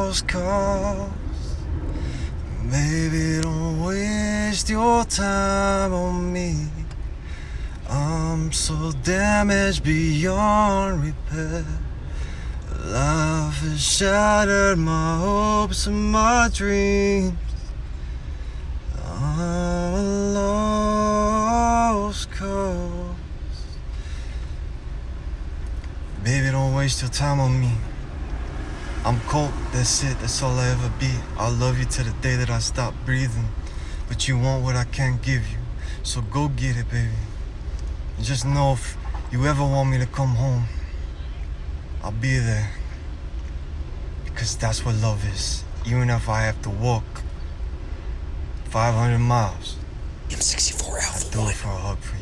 lost cause. Baby, don't waste your time on me. I'm so damaged beyond repair. Life has shattered my hopes and my dreams. I'm a lost cause. Baby, don't waste your time on me. I'm cold, that's it, that's all I ever be. I'll love you till the day that I stop breathing. But you want what I can't give you, so go get it, baby. And just know if you ever want me to come home, I'll be there. Because that's what love is. Even if I have to walk 500 miles, M64 Alpha I'd do it for a hug for you.